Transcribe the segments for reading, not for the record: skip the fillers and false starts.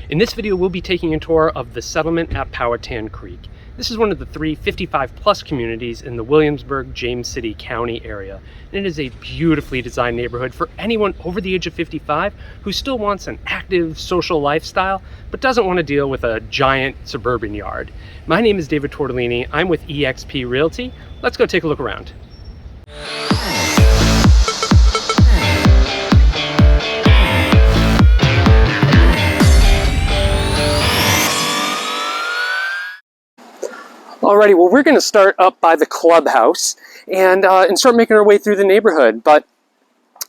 In this video, we'll be taking a tour of the settlement at Powhatan Creek. This is one of the three 55-plus communities in the Williamsburg, James City County area. And it is a beautifully designed neighborhood for anyone over the age of 55 who still wants an active social lifestyle, but doesn't want to deal with a giant suburban yard. My name is David Tortellini. I'm with eXp Realty. Let's go take a look around. Alrighty, well, we're going to start up by the clubhouse and start making our way through the neighborhood. But,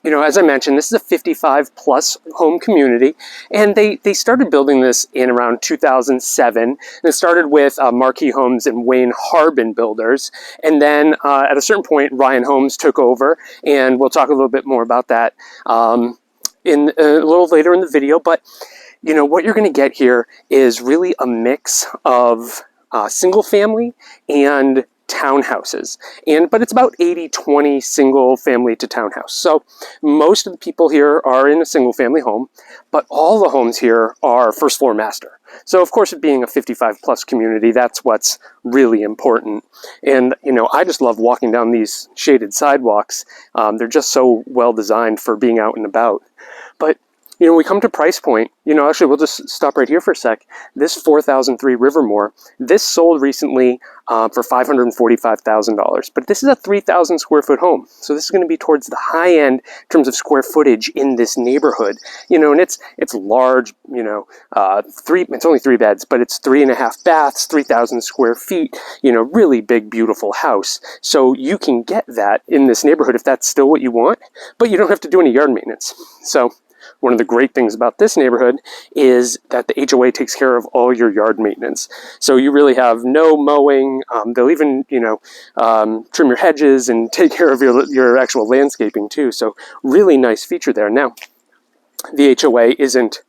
you know, as I mentioned, this is a 55-plus home community, and they started building this in around 2007. And it started with Marquee Homes and Wayne Harbin Builders. And then at a certain point, Ryan Homes took over, and we'll talk a little bit more about that in a little later in the video. But, you know, what you're going to get here is really a mix of single family and townhouses, but it's about 80-20 single family to townhouse. So most of the people here are in a single family home, but all the homes here are first floor master. So of course, it being a 55-plus community, that's what's really important. And you know, I just love walking down these shaded sidewalks. They're just so well designed for being out and about. But you know, we come to price point, you know, actually we'll just stop right here for a sec. This 4003 Rivermore, this sold recently for $545,000, but this is a 3,000 square foot home. So this is going to be towards the high end in terms of square footage in this neighborhood, you know, and it's large, you know, it's only 3 beds, but it's 3.5 baths, 3,000 square feet, you know, really big, beautiful house. So you can get that in this neighborhood if that's still what you want, but you don't have to do any yard maintenance. So one of the great things about this neighborhood is that the HOA takes care of all your yard maintenance. So you really have no mowing. They'll even, you know, trim your hedges and take care of your actual landscaping too. So really nice feature there. Now, the HOA isn't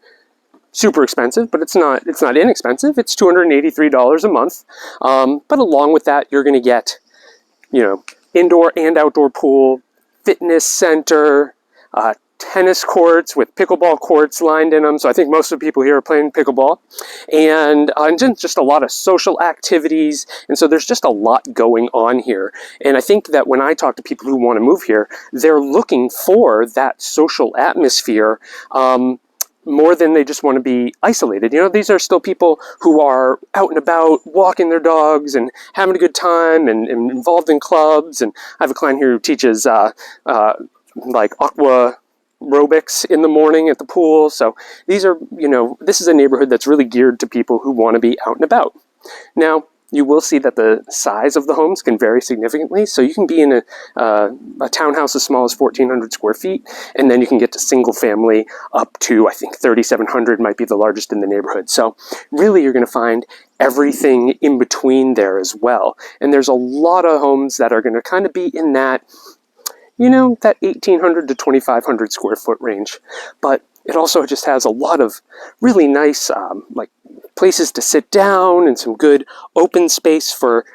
super expensive, but it's not inexpensive. It's $283 a month. But along with that, you're going to get, you know, indoor and outdoor pool, fitness center, tennis courts with pickleball courts lined in them. So I think most of the people here are playing pickleball, and just a lot of social activities. And so there's just a lot going on here. And I think that when I talk to people who want to move here, they're looking for that social atmosphere more than they just want to be isolated. You know, these are still people who are out and about, walking their dogs and having a good time and involved in clubs. And I have a client here who teaches like aqua aerobics in the morning at the pool. So these are, you know, this is a neighborhood that's really geared to people who want to be out and about. Now, you will see that the size of the homes can vary significantly. So you can be in a townhouse as small as 1,400 square feet, and then you can get to single family up to, I think, 3,700 might be the largest in the neighborhood. So really, you're going to find everything in between there as well. And there's a lot of homes that are going to kind of be in that, you know, that 1,800 to 2,500 square foot range. But it also just has a lot of really nice, like, places to sit down and some good open space for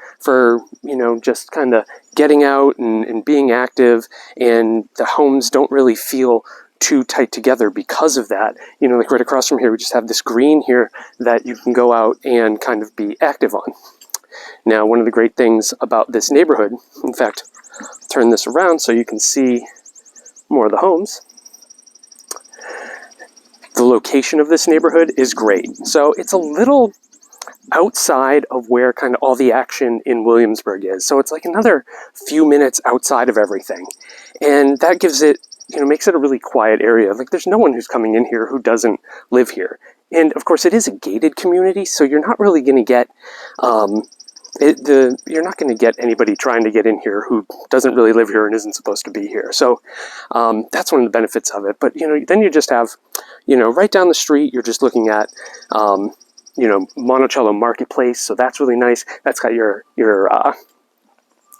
you know, just kind of getting out and being active. And the homes don't really feel too tight together because of that. You know, like right across from here, we just have this green here that you can go out and kind of be active on. Now, one of the great things about this neighborhood, in fact, turn this around so you can see more of the homes. The location of this neighborhood is great. So it's a little outside of where kind of all the action in Williamsburg is. So it's like another few minutes outside of everything. And that gives it, you know, makes it a really quiet area. Like there's no one who's coming in here who doesn't live here. And of course it is a gated community, so you're not really going to get you're not going to get anybody trying to get in here who doesn't really live here and isn't supposed to be here. So that's one of the benefits of it. But, you know, then you just have, you know, right down the street, you're just looking at, you know, Monticello Marketplace. So that's really nice. That's got your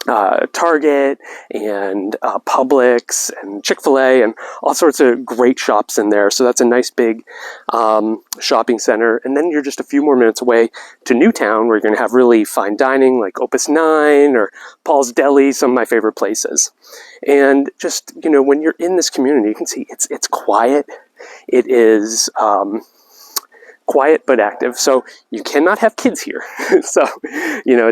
Target and Publix and Chick-fil-A and all sorts of great shops in there. So that's a nice big shopping center. And then you're just a few more minutes away to Newtown, where you're going to have really fine dining like Opus 9 or Paul's Deli, some of my favorite places. And just, you know, when you're in this community, you can see it's quiet. It is quiet but active. So you cannot have kids here. So, you know,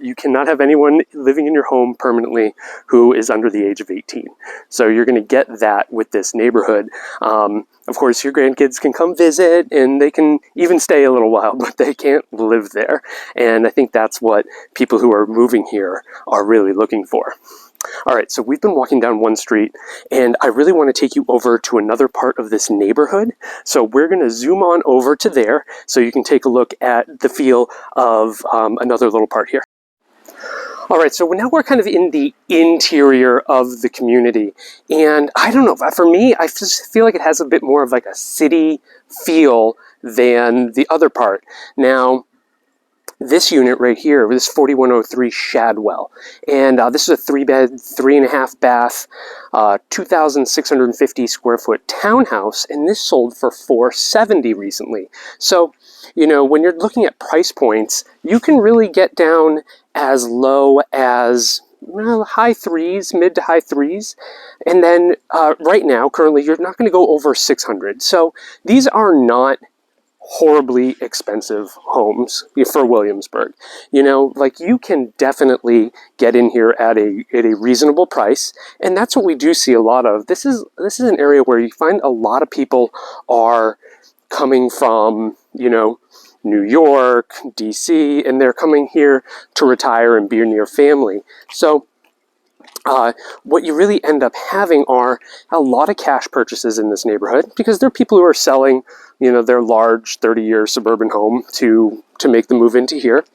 you cannot have anyone living in your home permanently who is under the age of 18. So you're going to get that with this neighborhood. Of course, your grandkids can come visit and they can even stay a little while, but they can't live there. And I think that's what people who are moving here are really looking for. All right, so we've been walking down one street, and I really want to take you over to another part of this neighborhood. So we're going to zoom on over to there so you can take a look at the feel of another little part here. All right, so now we're kind of in the interior of the community, and I don't know, for me, I just feel like it has a bit more of like a city feel than the other part. Now, this unit right here, this 4103 Shadwell, and this is a 3-bed, 3.5 bath, 2,650 square foot townhouse, and this sold for $470 recently. So, you know, when you're looking at price points, you can really get down as low as high threes, mid to high threes, and then right now, currently, you're not going to go over 600. So these are not horribly expensive homes for Williamsburg. You know, like, you can definitely get in here at a reasonable price, and that's what we do see a lot of. This is an area where you find a lot of people are coming from, you know, New York, DC, and they're coming here to retire and be near family. So what you really end up having are a lot of cash purchases in this neighborhood, because there are people who are selling, you know, their large 30-year suburban home to make the move into here.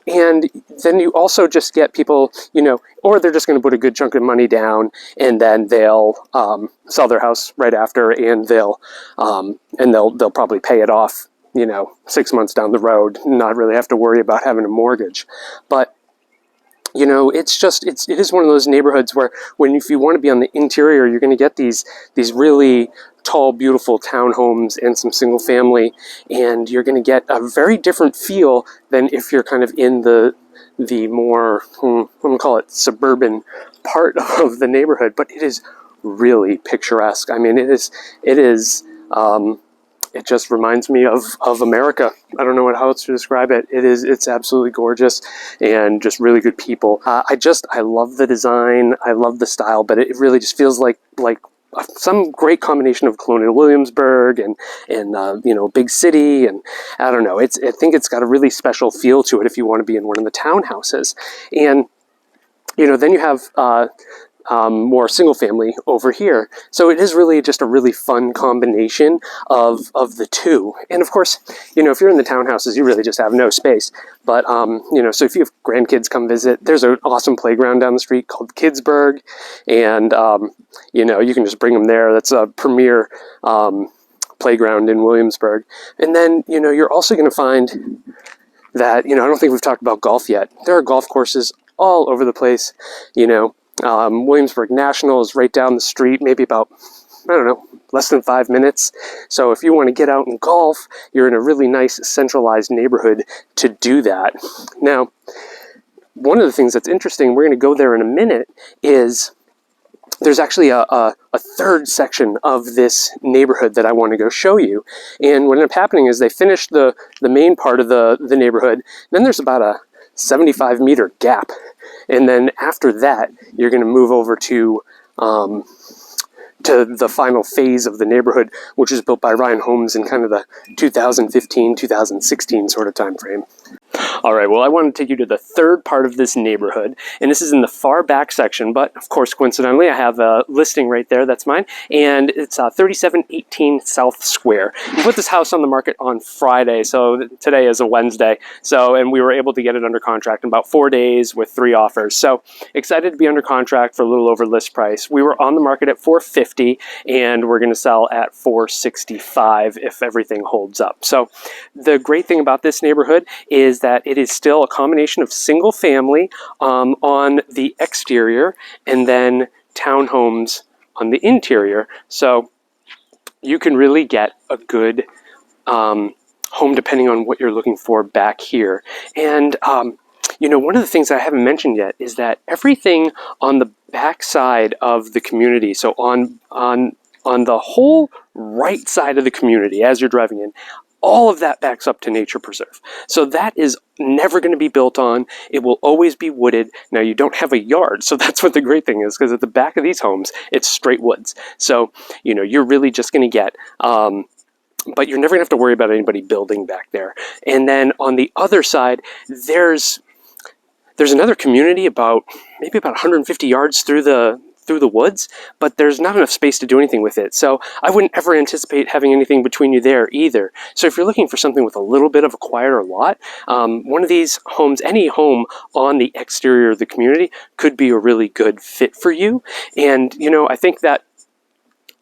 And then you also just get people, you know, or they're just going to put a good chunk of money down, and then they'll sell their house right after, and they'll probably pay it off, you know, 6 months down the road, not really have to worry about having a mortgage. But you know, it is one of those neighborhoods where if you want to be on the interior, you're going to get these really tall, beautiful townhomes and some single family, and you're going to get a very different feel than if you're kind of in the more, I'm going to call it suburban part of the neighborhood. But it is really picturesque. I mean, it is. It just reminds me of America. I don't know how else to describe it. It's absolutely gorgeous and just really good people. I love the design. I love the style, but it really just feels like some great combination of Colonial Williamsburg and you know, big city, and I don't know. I think it's got a really special feel to it if you want to be in one of the townhouses. And you know, then you have more single family over here. So it is really just a really fun combination of the two. And of course, you know, if you're in the townhouses, you really just have no space. But, you know, so if you have grandkids come visit, there's an awesome playground down the street called Kidsburg. And, you know, you can just bring them there. That's a premier playground in Williamsburg. And then, you know, you're also going to find that, you know, I don't think we've talked about golf yet. There are golf courses all over the place, you know. Williamsburg National is right down the street, maybe about, I don't know, less than 5 minutes. So if you want to get out and golf, you're in a really nice centralized neighborhood to do that. Now, one of the things that's interesting, we're going to go there in a minute, is there's actually a third section of this neighborhood that I want to go show you. And what ended up happening is they finished the main part of the neighborhood. Then there's about a 75-meter gap. And then after that, you're going to move over to the final phase of the neighborhood, which is built by Ryan Homes in kind of the 2015, 2016 sort of time frame. All right, well, I want to take you to the third part of this neighborhood, and this is in the far back section, but of course, coincidentally, I have a listing right there, that's mine, and it's 3718 South Square. We put this house on the market on Friday, so today is a Wednesday, and we were able to get it under contract in about 4 days with 3 offers. So excited to be under contract for a little over list price. We were on the market at $450, and we're going to sell at $465 if everything holds up. So the great thing about this neighborhood is that it is still a combination of single family on the exterior and then townhomes on the interior. So you can really get a good home depending on what you're looking for back here. And you know, one of the things I haven't mentioned yet is that everything on the back side of the community, so on the whole right side of the community as you're driving in, all of that backs up to nature preserve. So that is never going to be built on. It will always be wooded. Now, you don't have a yard, so that's what the great thing is, because at the back of these homes, it's straight woods. So, you know, you're really just going to get, but you're never going to have to worry about anybody building back there. And then on the other side, there's another community maybe about 150 yards through the woods, but there's not enough space to do anything with it. So I wouldn't ever anticipate having anything between you there either. So if you're looking for something with a little bit of a quieter lot, one of these homes, any home on the exterior of the community, could be a really good fit for you. And, you know, I think that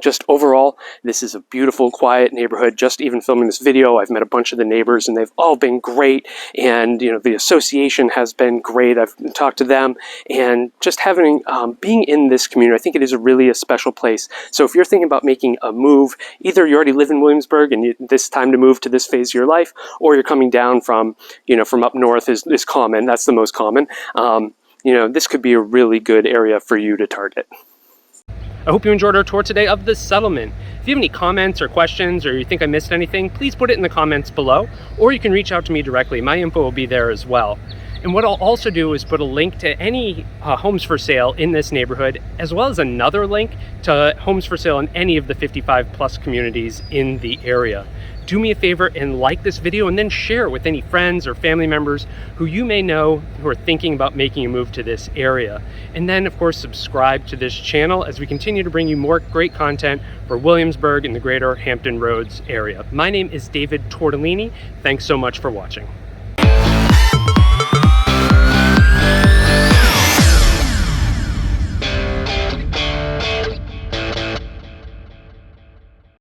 just overall, this is a beautiful, quiet neighborhood. Just even filming this video, I've met a bunch of the neighbors and they've all been great. And, you know, the association has been great. I've talked to them, and just having, being in this community, I think it is really a special place. So if you're thinking about making a move, either you already live in Williamsburg and this time to move to this phase of your life, or you're coming down from, you know, from up north is common. That's the most common. You know, this could be a really good area for you to target. I hope you enjoyed our tour today of the settlement. If you have any comments or questions, or you think I missed anything, please put it in the comments below, or you can reach out to me directly. My info will be there as well. And what I'll also do is put a link to any homes for sale in this neighborhood, as well as another link to homes for sale in any of the 55+ communities in the area. Do me a favor and like this video, and then share it with any friends or family members who you may know who are thinking about making a move to this area. And then, of course, subscribe to this channel as we continue to bring you more great content for Williamsburg and the greater Hampton Roads area. My name is David Tortellini. Thanks so much for watching.